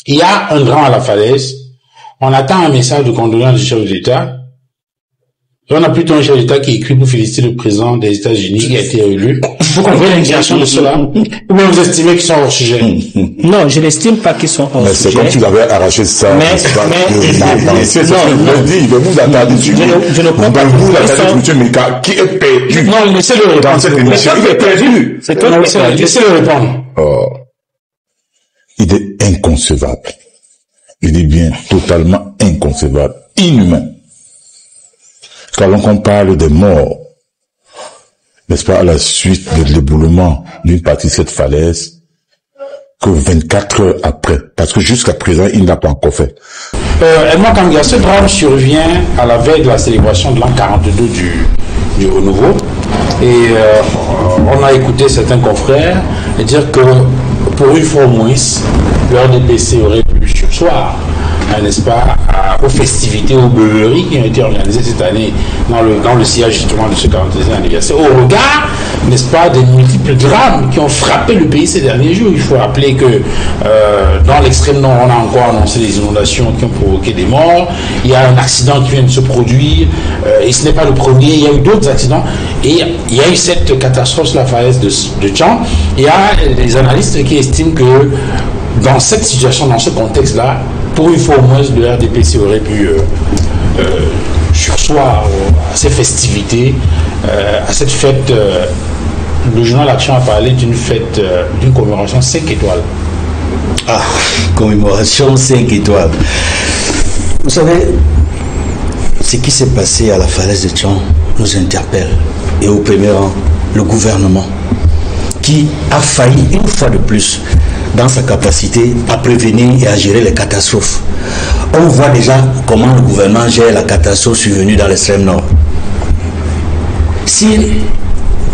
Il y a un drame à la falaise. On attend un message de condoléances du chef de l'État. Et on a plutôt un chef d'État qui écrit pour féliciter le président des États-Unis qui a été élu. Vous comprenez l'exigation de cela? Ou bien vous estimez qu'ils sont hors sujet? Non, je n'estime pas qu'ils sont hors sujet. C'est comme s'il avait arraché ça. C'est ce que je dis. Il veut vous attarder dessus. Je ne crois pas. Vous attardez sur M. Mika, qui est perdu. Non, laissez-le répondre. Dans cette émission, il est perdu. Laissez-le répondre. Oh. Il est inconcevable. Je dis bien, totalement inconcevable. Inhumain. Quand on parle des morts, n'est-ce pas, à la suite de l'éboulement d'une partie de cette falaise, que 24 heures après, parce que jusqu'à présent, il n'a pas encore fait. Edmond Kanga, ce drame survient à la veille de la célébration de l'an 42 du Haut-Nouveau. Et on a écouté certains confrères dire que pour une fois au moins, le RDPC aurait pu sursoir, n'est-ce pas, aux festivités, aux beuveries qui ont été organisées cette année dans le sillage justement de ce 41e anniversaire, au regard, n'est-ce pas, des multiples drames qui ont frappé le pays ces derniers jours. Il faut rappeler que dans l'extrême nord, on a encore annoncé des inondations qui ont provoqué des morts. Il y a un accident qui vient de se produire, et ce n'est pas le premier, il y a eu d'autres accidents, et il y a eu cette catastrophe sur la falaise de Tchang. Il y a des analystes qui estiment que dans cette situation, dans ce contexte-là, pour une fois au moins, le RDPC aurait pu sursoir à ces festivités, à cette fête. Le journal Action a parlé d'une fête, d'une commémoration 5 étoiles. Ah, commémoration 5 étoiles. Vous savez, ce qui s'est passé à la falaise de Tchang nous interpelle. Et au premier rang, le gouvernement, qui a failli une fois de plus dans sa capacité à prévenir et à gérer les catastrophes. On voit déjà comment le gouvernement gère la catastrophe survenue dans l'extrême nord. S'il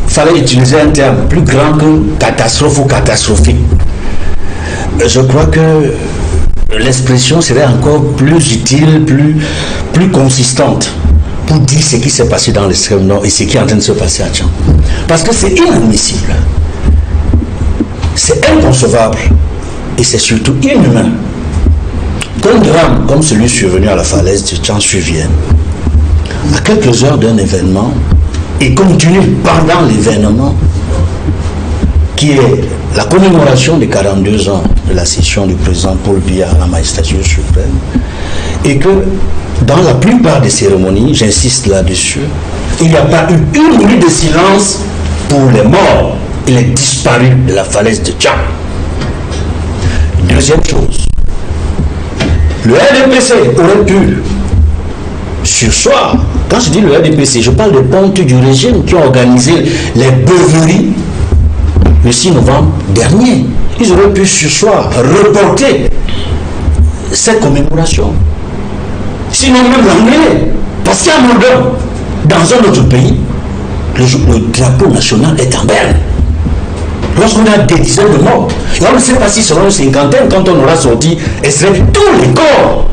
fallait utiliser un terme plus grand que catastrophe ou catastrophique, je crois que l'expression serait encore plus utile, plus consistante pour dire ce qui s'est passé dans l'extrême nord et ce qui est en train de se passer à Tchang. Parce que c'est inadmissible. C'est inconcevable et c'est surtout inhumain qu'un drame comme celui survenu à la falaise de Tchang survienne à quelques heures d'un événement et continue pendant l'événement qui est la commémoration des 42 ans de la session du président Paul Biya à la magistrature suprême, et que dans la plupart des cérémonies, j'insiste là-dessus, il n'y a pas eu une minute de silence pour les morts et les disparus de la falaise de Tchang. Deuxième chose, le RDPC aurait pu sursoir. Quand je dis le RDPC, je parle des pontes du régime qui ont organisé les beuveries le 6 novembre dernier. Ils auraient pu sursoir, reporter cette commémoration. Sinon même l'anglais, parce qu'il y a un modèle dans un autre pays, le drapeau national est en berne. Lorsqu'on a des dizaines de morts, et on ne sait pas si seront une cinquantaine quand on aura sorti extrait tous les corps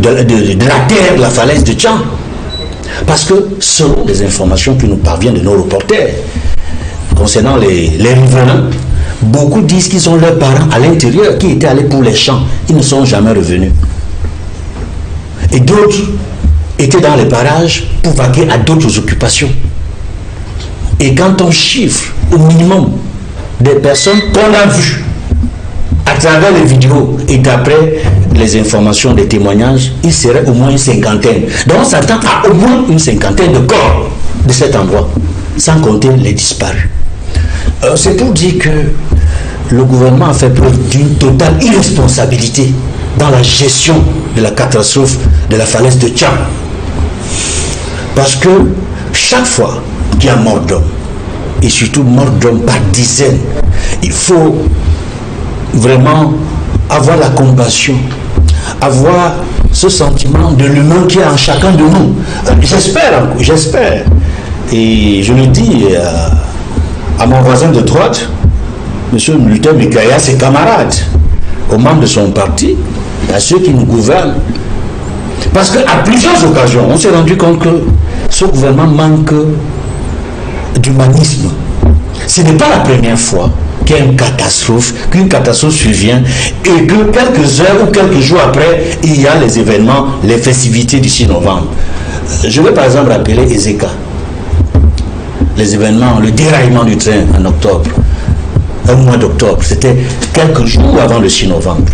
de la terre, de la falaise de Tchang. Parce que selon les informations qui nous parviennent de nos reporters concernant les riverains, beaucoup disent qu'ils ont leurs parents à l'intérieur qui étaient allés pour les champs. Ils ne sont jamais revenus. Et d'autres étaient dans les parages pour vaquer à d'autres occupations. Et quand on chiffre au minimum des personnes qu'on a vues à travers les vidéos et d'après les informations des témoignages, il serait au moins une cinquantaine. Donc on s'attend à au moins une cinquantaine de corps de cet endroit, sans compter les disparus. C'est pour dire que le gouvernement a fait preuve d'une totale irresponsabilité dans la gestion de la catastrophe de la falaise de Tchang. Parce que chaque fois qu'il y a mort d'homme, et surtout mort d'homme par dizaines, il faut vraiment avoir la compassion, avoir ce sentiment de l'humain qui est en chacun de nous. J'espère, et je le dis à mon voisin de droite, M. Luther Mikaya, ses camarades, aux membres de son parti, à ceux qui nous gouvernent. Parce qu'à plusieurs occasions, on s'est rendu compte que ce gouvernement manque d'humanisme. Ce n'est pas la première fois qu'il y a une catastrophe, qu'une catastrophe survient et que quelques heures ou quelques jours après, il y a les événements, les festivités du 6 novembre. Je vais par exemple rappeler Ezeka. Les événements, le déraillement du train en octobre, au mois d'octobre, c'était quelques jours avant le 6 novembre.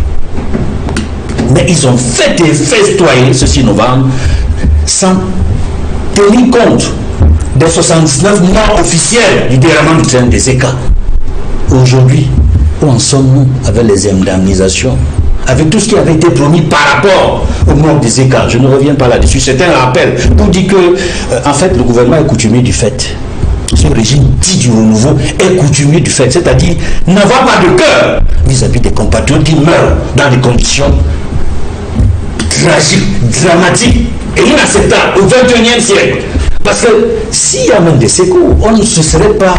Mais ils ont fait et festoyer ce 6 novembre sans tenir compte des 79 morts officiels du déraillement du train d'Ezeka. Aujourd'hui, où en sommes-nous avec les indemnisations, avec tout ce qui avait été promis par rapport au mort d'Ezeka? Je ne reviens pas là-dessus, c'est un rappel pour dire que, en fait, le gouvernement est coutumier du fait. Ce régime dit du renouveau est coutumier du fait, c'est-à-dire n'avoir pas de cœur vis-à-vis des compatriotes qui meurent dans des conditions tragiques, dramatiques et inacceptables au XXIe siècle. Parce que s'il y a même des secours, on ne se serait pas...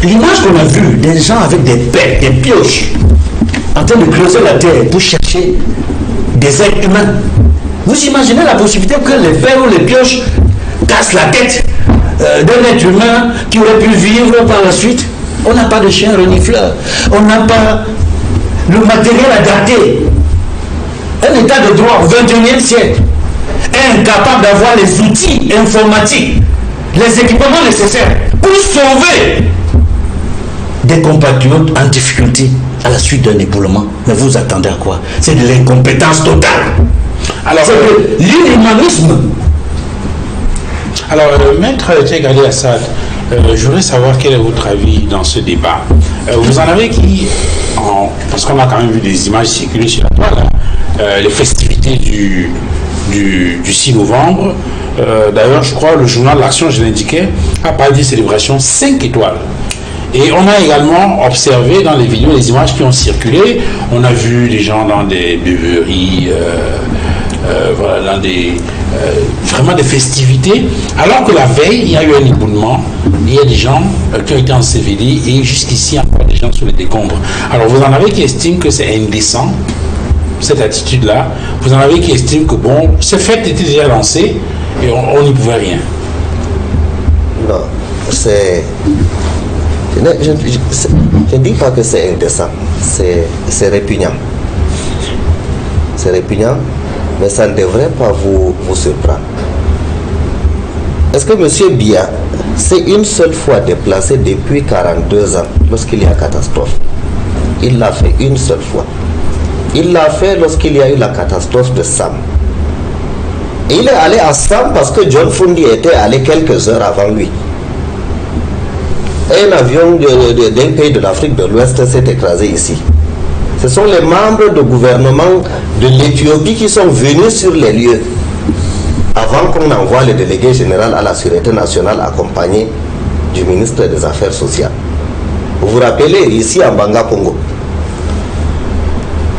L'image qu'on a vue des gens avec des pelles, des pioches, en train de creuser la terre pour chercher des êtres humains. Vous imaginez la possibilité que les pelles ou les pioches cassent la tête d'un être humain qui aurait pu vivre par la suite? On n'a pas de chien renifleur, on n'a pas le matériel adapté. Un état de droit au XXIe siècle est incapable d'avoir les outils informatiques, les équipements nécessaires pour sauver des compatriotes en difficulté à la suite d'un éboulement. Mais vous attendez à quoi? C'est de l'incompétence totale. Alors, c'est de l'inhumanisme. Alors, Maître Tchegali Assad, je voudrais savoir quel est votre avis dans ce débat. Vous en avez qui, parce qu'on a quand même vu des images circuler sur la toile, les festivités du 6 novembre. D'ailleurs, je crois le journal L'Action, je l'indiquais, a parlé de célébration 5 étoiles. Et on a également observé dans les vidéos, les images qui ont circulé, on a vu des gens dans des beuveries, voilà, dans des, vraiment des festivités, alors que la veille, il y a eu un éboulement, il y a des gens qui ont été ensevelis et jusqu'ici, encore des gens sous les décombres. Alors vous en avez qui estiment que c'est indécent, cette attitude-là. Vous en avez qui estiment que bon, ce fait était déjà lancé et on n'y pouvait rien. Non, c'est... Je ne dis pas que c'est indécent, c'est répugnant. C'est répugnant, mais ça ne devrait pas vous surprendre. Est-ce que M. Biya s'est une seule fois déplacé depuis 42 ans lorsqu'il y a catastrophe? Il l'a fait une seule fois. Il l'a fait lorsqu'il y a eu la catastrophe de Sam. Et il est allé à Sam parce que John Fundi était allé quelques heures avant lui. Un avion d'un pays de l'Afrique de l'Ouest s'est écrasé ici. Ce sont les membres du gouvernement de l'Éthiopie qui sont venus sur les lieux avant qu'on envoie le délégué général à la Sûreté nationale accompagné du ministre des Affaires sociales. Vous vous rappelez, ici à Banga Congo,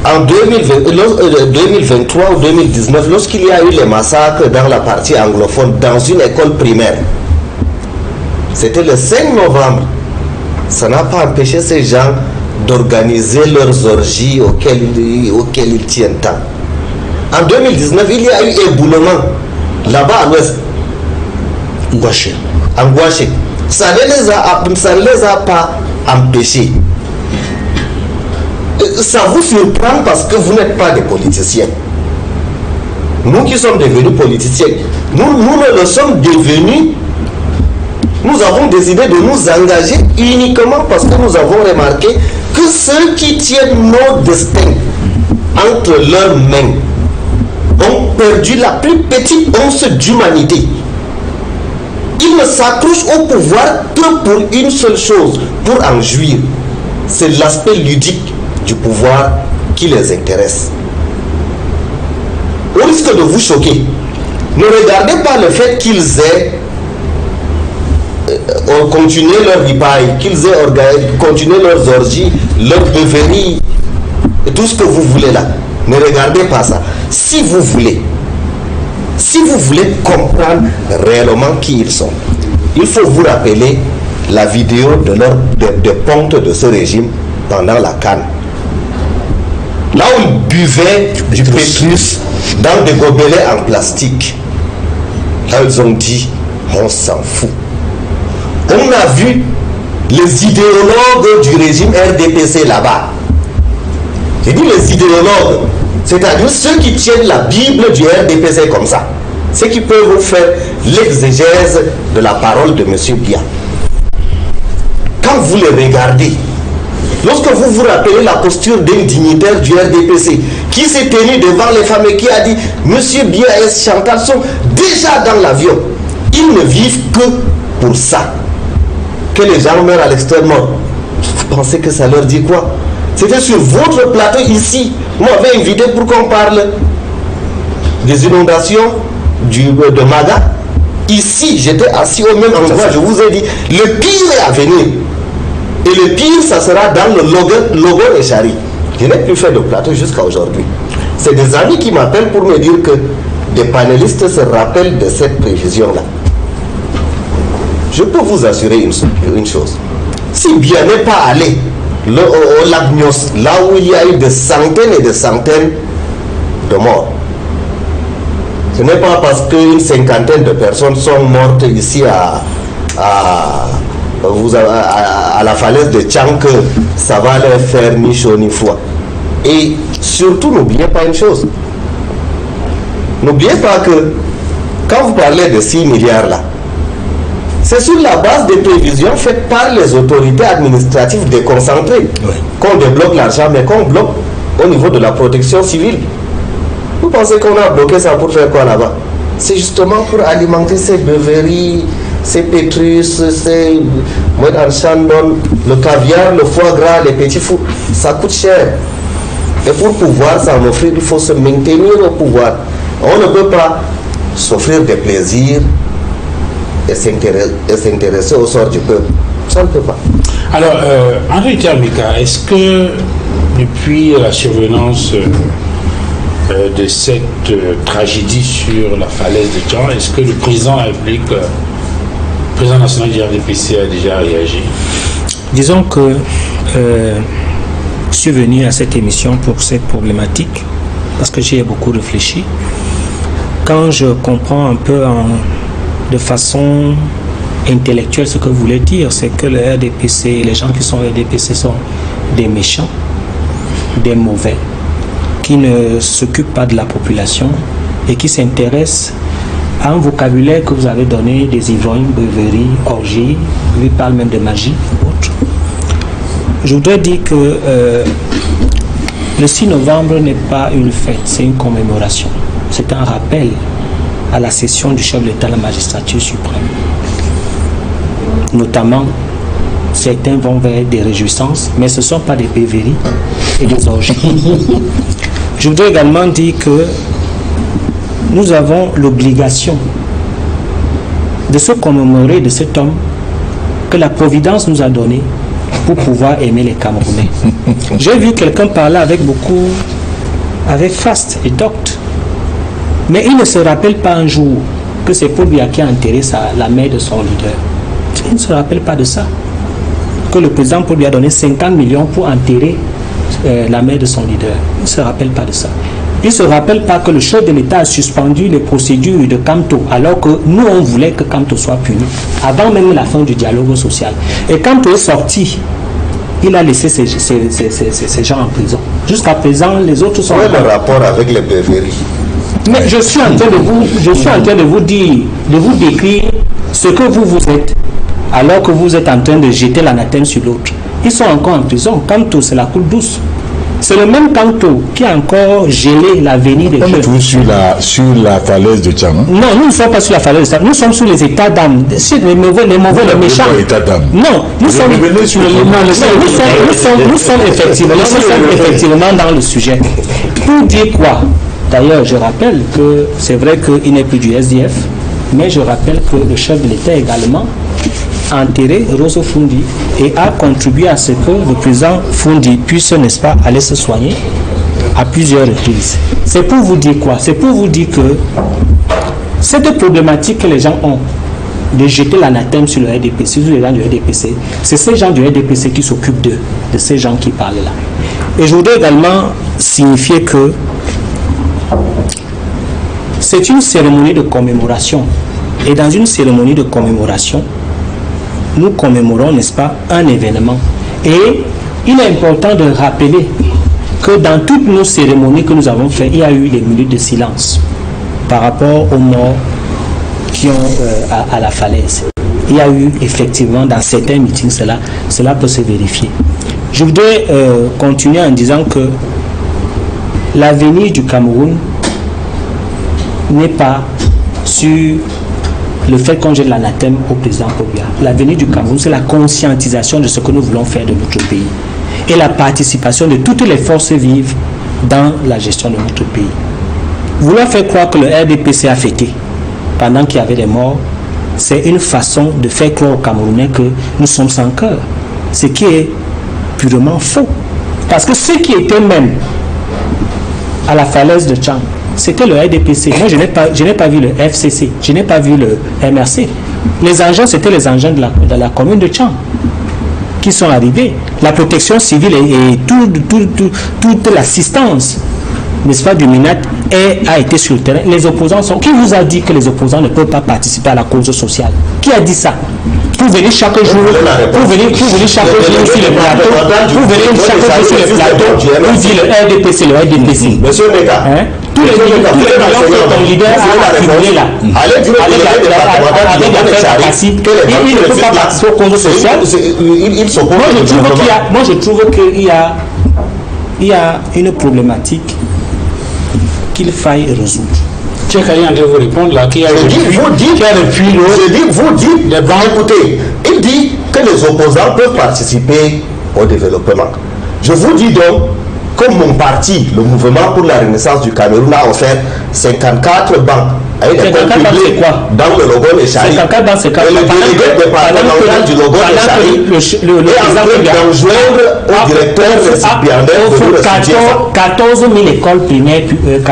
en 2023 ou 2019, lorsqu'il y a eu les massacres dans la partie anglophone, dans une école primaire, c'était le 5 novembre. Ça n'a pas empêché ces gens d'organiser leurs orgies auxquelles ils tiennent tant. En 2019, il y a eu éboulement là-bas à l'ouest. En Gouaché. Ça ne les a pas empêchés. Ça vous surprend parce que vous n'êtes pas des politiciens. Nous qui sommes devenus politiciens, nous ne le sommes devenus. Nous avons décidé de nous engager uniquement parce que nous avons remarqué que ceux qui tiennent nos destins entre leurs mains ont perdu la plus petite once d'humanité. Ils ne s'accrochent au pouvoir que pour une seule chose, pour en jouir. C'est l'aspect ludique du pouvoir qui les intéresse. Au risque de vous choquer, ne regardez pas le fait qu'ils aient continué leur ripaille, qu'ils aient continué leurs orgies, leurs beuveries, et tout ce que vous voulez là. Ne regardez pas ça. Si vous voulez comprendre réellement qui ils sont, il faut vous rappeler la vidéo de ponte de ce régime pendant la Cannes. Là où ils buvaient du pétrus dans des gobelets en plastique. Là ils ont dit, on s'en fout. On a vu les idéologues du régime RDPC là-bas. J'ai dit les idéologues, c'est-à-dire ceux qui tiennent la Bible du RDPC comme ça, ceux qui peuvent vous faire l'exégèse de la parole de M. Biya. Quand vous les regardez, lorsque vous vous rappelez la posture d'un dignitaire du RDPC qui s'est tenu devant les femmes et qui a dit Monsieur Biya et Chantal sont déjà dans l'avion, ils ne vivent que pour ça. Que les gens meurent à l'extrêmement. Vous pensez que ça leur dit quoi? C'était sur votre plateau ici. Vous m'avez invité pour qu'on parle des inondations de Maga. Ici, j'étais assis au même endroit. Je vous ai dit, le pire est à venir. Et le pire, ça sera dans le logo et Chari. Je n'ai plus fait de plateau jusqu'à aujourd'hui. C'est des amis qui m'appellent pour me dire que des panélistes se rappellent de cette prévision-là. Je peux vous assurer une chose. Si Biya n'est pas allé au lac Nyos, là où il y a eu des centaines et des centaines de morts, ce n'est pas parce qu'une cinquantaine de personnes sont mortes ici à la falaise de Tchang que ça va leur faire ni chaud ni froid. Et surtout, n'oubliez pas une chose. N'oubliez pas que quand vous parlez de 6 milliards là, c'est sur la base des prévisions faites par les autorités administratives déconcentrées qu'on débloque l'argent, mais qu'on bloque au niveau de la protection civile. Vous pensez qu'on a bloqué ça pour faire quoi là-bas? C'est justement pour alimenter ces beuveries, ces pétrus, ces chandon, le caviar, le foie gras, les petits fous. Ça coûte cher. Et pour pouvoir s'en offrir, il faut se maintenir au pouvoir. On ne peut pas s'offrir des plaisirs et s'intéresser au sort du peuple. Ça ne peut pas. Alors, André Termika, est-ce que depuis la survenance de cette tragédie sur la falaise de Tchang, est-ce que le président implique, le président national du RDPC a déjà réagi? Disons que je suis venu à cette émission pour cette problématique parce que j'y ai beaucoup réfléchi. Quand je comprends un peu de façon intellectuelle ce que vous voulez dire, c'est que le RDPC, les gens qui sont au RDPC sont des méchants, des mauvais, qui ne s'occupent pas de la population et qui s'intéressent à un vocabulaire que vous avez donné, des ivrognes, beuveries, orgies, lui parle même de magie, autre. Je voudrais dire que le 6 novembre n'est pas une fête, c'est une commémoration. C'est un rappel à la session du chef de l'État à la magistrature suprême. Notamment, certains vont vers des réjouissances, mais ce ne sont pas des beuveries et des orgies. Je voudrais également dire que nous avons l'obligation de se commémorer de cet homme que la Providence nous a donné pour pouvoir aimer les Camerounais. J'ai vu quelqu'un parler avec faste et docte, mais il ne se rappelle pas un jour que c'est Paul Biya qui a enterré la mère de son leader. Il ne se rappelle pas de ça. Que le président Paul Biya a donné 50 millions pour enterrer la mère de son leader. Il ne se rappelle pas de ça. Il ne se rappelle pas que le chef de l'État a suspendu les procédures de Camto, alors que nous, on voulait que Camto soit puni, avant même la fin du dialogue social. Et Camto est sorti, il a laissé ces gens en prison. Jusqu'à présent, les autres sont... Quel est le rapport avec les beuveries? Mais je suis en train de vous dire, de vous décrire ce que vous êtes, alors que vous êtes en train de jeter l'anathème sur l'autre. Ils sont encore en prison. Camto, c'est la coule douce. C'est le même Camto qui a encore gelé l'avenir des jeunes. On est sur la falaise de Tchang. Non, nous ne sommes pas sur la falaise de Tchang. Nous sommes sur les états d'âme. Sur les mauvais, les méchants. Non, nous sommes effectivement dans le sujet. Pour dire quoi? D'ailleurs, je rappelle que c'est vrai qu'il n'est plus du SDF, mais je rappelle que le chef de l'État également a enterré Rosso Fundi et a contribué à ce que le président Fundi puisse, n'est-ce pas, aller se soigner à plusieurs reprises. C'est pour vous dire quoi? C'est pour vous dire que cette problématique que les gens ont de jeter l'anathème sur le RDPC, sur les gens du RDPC, c'est ces gens du RDPC qui s'occupent de ces gens qui parlent là. Et je voudrais également signifier que c'est une cérémonie de commémoration. Et dans une cérémonie de commémoration, nous commémorons, n'est-ce pas, un événement. Et il est important de rappeler que dans toutes nos cérémonies que nous avons faites, il y a eu des minutes de silence par rapport aux morts qui ont à la falaise. Il y a eu effectivement dans certains meetings, cela peut se vérifier. Je voudrais continuer en disant que l'avenir du Cameroun n'est pas sur le fait qu'on jette l'anathème au président Pobia. L'avenir du Cameroun, c'est la conscientisation de ce que nous voulons faire de notre pays et la participation de toutes les forces vives dans la gestion de notre pays. Vouloir faire croire que le RDPC a fêté pendant qu'il y avait des morts, c'est une façon de faire croire aux Camerounais que nous sommes sans cœur, ce qui est purement faux. Parce que ceux qui étaient même à la falaise de Tchang, c'était le RDPC. Moi, je n'ai pas vu le FCC, je n'ai pas vu le MRC. Les engins, c'était les engins de la commune de Tchang qui sont arrivés. La protection civile et toute l'assistance, n'est-ce pas, du MINAT a été sur le terrain. Les opposants sont... Qui vous a dit que les opposants ne peuvent pas participer à la cause sociale? Qui a dit ça? Pour venir chaque jour, sur le plateau, pour venir chaque jour sur le plateau, vous dites le RDPC, le RDPC. Monsieur Meka, tous les millions que ton leader a accumulés là, avec l'affaire Kassi, il ne peut pas participer aux causes sociales. Moi, je trouve qu'il y a une problématique qu'il faille résoudre. Cheikh Ali André vous répondre là, qui a vous dites, écoutez, il dit que les opposants peuvent participer au développement. Je vous dis donc, comme mon parti, le Mouvement pour la Renaissance du Cameroun, a offert 54 banques avec des comptes publics dans le logo de Chari. 54 banques, c'est quand le délégué départemental du logo de Chari est en train d'enjoindre au directeur récipiendaire de 14 000 écoles primaires publiques.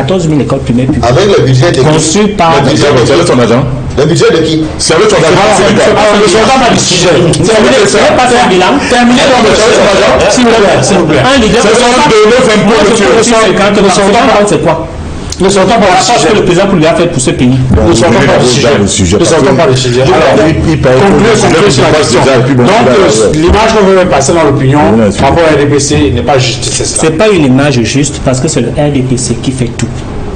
avec le budget de conçu par ton agent. Le budget de qui? C'est avec ton agent. C'est pas faire un bilan. Terminé dans le s'il vous plaît. Un leader. C'est quoi? Ne sortons pas le sujet que le président lui a fait pour ce pays. Ne sortons pas le sujet. Ne sortons pas le sujet. Alors, concluez sur la question. Donc, l'image que vous avez passer dans l'opinion par rapport à RDPC n'est pas juste. C'est pas une image juste parce que c'est le RDPC qui fait tout.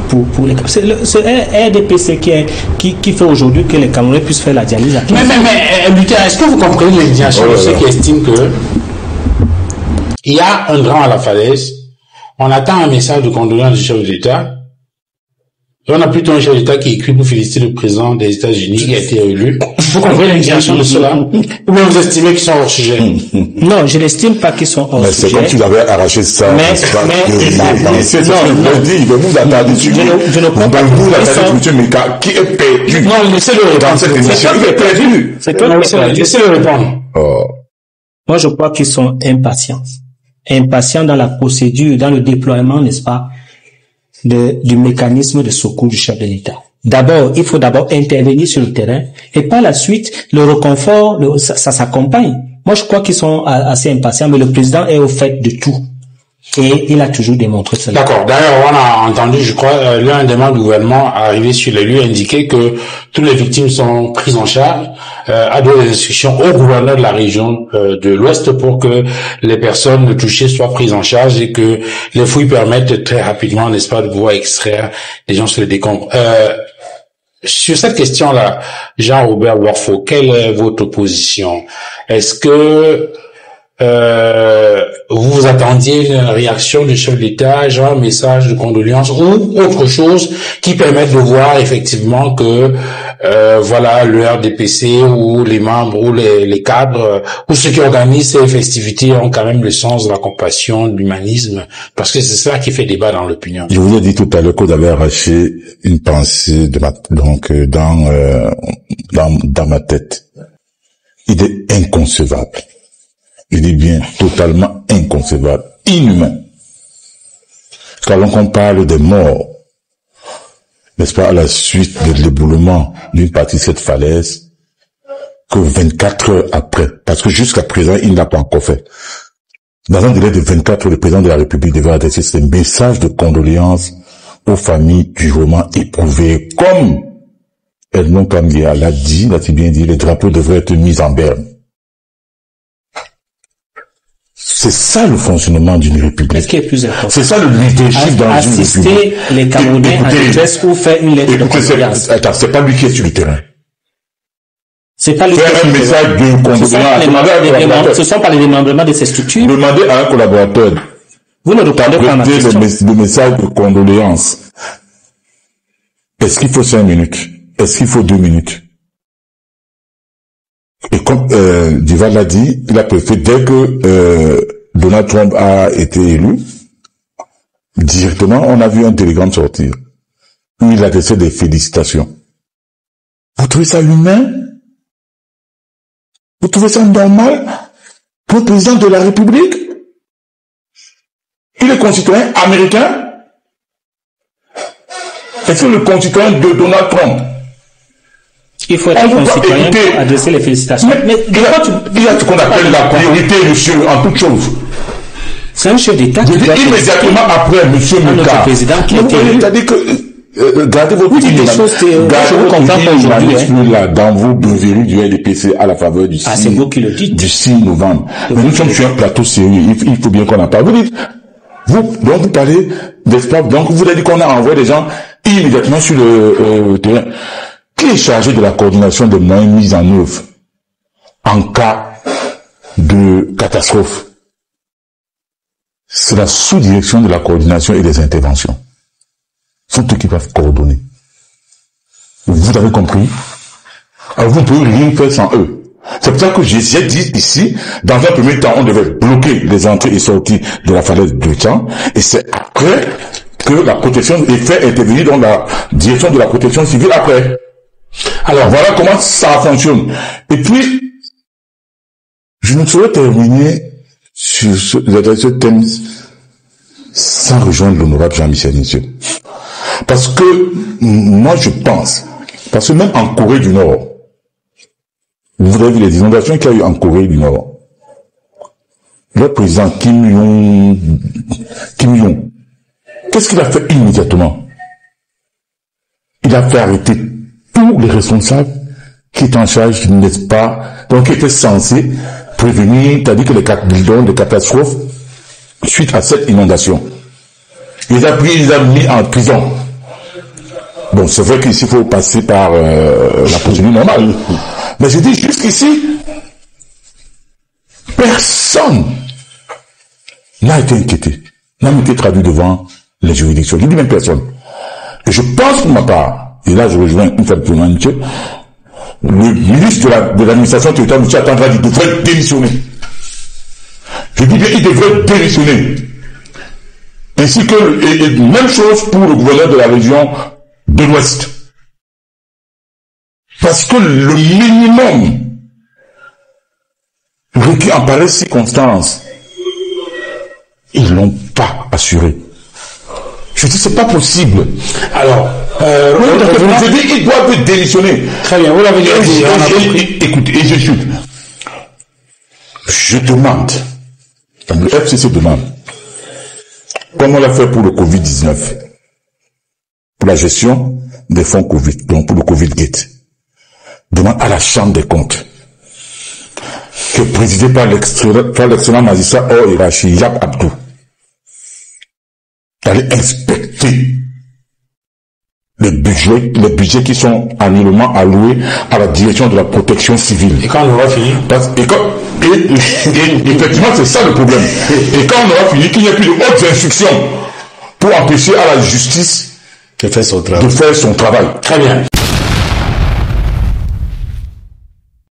Pour les... C'est le RDPC qui fait aujourd'hui que les Camerounais puissent faire la dialyse. Mais est-ce que vous comprenez l'indignation de ceux qui estiment que il y a un drame à la falaise, on attend un message de condoléances du chef de l'État, et on a plutôt un chef d'État qui écrit pour féliciter le président des États-Unis qui a été élu. Vous comprenez l'indignation de cela? Ou bien vous estimez qu'ils sont hors sujet? Non, je n'estime pas qu'ils sont hors sujet. C'est comme tu l'avais arraché ça. Je ne comprends pas. Qui est perdu? Non, laissez-le répondre. Il est perdu. Laissez-le répondre. Moi, je crois qu'ils sont impatients. Impatients dans la procédure, dans le déploiement, n'est-ce pas, du mécanisme de secours du chef de l'État. D'abord, il faut intervenir sur le terrain et par la suite, le reconfort, ça s'accompagne. Moi, je crois qu'ils sont assez impatients, mais le président est au fait de tout. Et il a toujours démontré cela. D'accord. D'ailleurs, on a entendu, je crois, l'un des membres du gouvernement arrivé sur les lieux indiquer que toutes les victimes sont prises en charge, a donné des instructions au gouverneur de la région de l'Ouest pour que les personnes touchées soient prises en charge et que les fouilles permettent très rapidement, n'est-ce pas, de pouvoir extraire les gens sur les décombres. Sur cette question-là, Jean-Robert Warfo, quelle est votre position? Est-ce que vous attendiez une réaction du chef de l'État, genre un message de condoléances ou autre chose qui permette de voir effectivement que voilà, le RDPC ou les membres ou les cadres ou ceux qui organisent ces festivités ont quand même le sens de la compassion, de l'humanisme, parce que c'est cela qui fait débat dans l'opinion. Je vous ai dit tout à l'heure que vous avez arraché une pensée dans ma tête. Il est inconcevable. Il dit bien totalement inconcevable, inhumain. Quand on parle des morts, n'est-ce pas, à la suite de l'éboulement d'une partie de cette falaise, que 24 heures après, parce que jusqu'à présent, il n'a pas encore fait. Dans un délai de 24 heures, le président de la République devait adresser ce message de condoléances aux familles durement éprouvées, comme Edmond Kamdia l'a dit, l'a-t-il bien dit, les drapeaux devraient être mis en berne. C'est ça le fonctionnement d'une république. Qu'est-ce qui est plus important? C'est ça le leadership dans une république. Assister les Camerounais en détresse ou faire une lettre de condoléances. Attends, c'est pas lui qui est sur le terrain. C'est pas lui faire un message de condoléances. Ce sont pas les démembrements de ces structures. Demandez à un collaborateur. Vous ne répondez pas à ma question. Le message de condoléances. Est-ce qu'il faut 5 minutes? Est-ce qu'il faut 2 minutes? Et comme Duval l'a dit, il a préféré, dès que Donald Trump a été élu, directement, on a vu un télégramme sortir où il adressait des félicitations. Vous trouvez ça humain? Vous trouvez ça normal pour le président de la République? Il est concitoyen américain? Est-ce que le concitoyen de Donald Trump? Il faut être concitoyen pour adresser les félicitations. Mais il y a ce qu'on appelle la priorité, monsieur, en toute chose. C'est un chef d'État qui doit immédiatement après, monsieur Mika. Président qui est élu. C'est-à-dire que, gardez votre aujourd'hui. Là, dans vos beuveries du LDPC à la faveur du 6, du 6 novembre. Mais nous sommes sur un plateau sérieux. Il faut bien qu'on en parle. Vous dites, donc vous parlez d'espoir. Donc vous avez dit qu'on a envoyé des gens immédiatement sur le terrain. Qui est chargé de la coordination des moyens mis en œuvre en cas de catastrophe? C'est la sous-direction de la coordination et des interventions. Ce sont eux qui peuvent coordonner. Vous avez compris? Alors vous ne pouvez rien faire sans eux. C'est pour ça que j'ai dit ici, dans un premier temps, on devait bloquer les entrées et sorties de la falaise de Tchang, et c'est après que la protection est fait intervenir dans la direction de la protection civile après. Alors voilà comment ça fonctionne. Et puis, je ne saurais terminer sur ce thème sans rejoindre l'honorable Jean-Michel Nissio. Parce que moi je pense, parce que même en Corée du Nord, vous avez vu les inondations qu'il y a eu en Corée du Nord. Le président Kim Jong, qu'est-ce qu'il a fait immédiatement? Il a fait arrêter tous les responsables qui étaient en charge, n'est-ce pas, donc qui étaient censés prévenir, c'est-à-dire que des catastrophes suite à cette inondation. Il les a mis en prison. Bon, c'est vrai qu'ici, il faut passer par la procédure normale. Mais je dis jusqu'ici, personne n'a été inquiété, n'a été traduit devant les juridictions. Je dis même personne. Et je pense pour ma part, et là je rejoins une fois de plus, le ministre de l'administration territoriale, M. Attendra, il devrait démissionner. Je dis bien, il devrait démissionner. Ainsi que, et même chose pour le gouverneur de la région de l'Ouest. Parce que le minimum requis en pareille circonstance, ils l'ont pas assuré. Je dis, c'est pas possible. Alors, je dis, ils doivent démissionner. Très bien, vous l'avez dit. Écoutez, et je suis. Je demande, le FCC demande, comme on l'a fait pour le Covid-19, pour la gestion des fonds Covid, donc pour le Covid-Gate, demande à la Chambre des comptes, que présidé par l'excellent magistrat Or-Irachi, Yap Abdou, d'aller inspecter les budgets qui sont annuellement alloués à la direction de la protection civile. Et quand on aura fini? Et effectivement, c'est ça le problème. Et quand on aura fini, qu'il n'y ait plus de hautes instructions pour empêcher à la justice de faire son travail. De faire son travail. Très bien.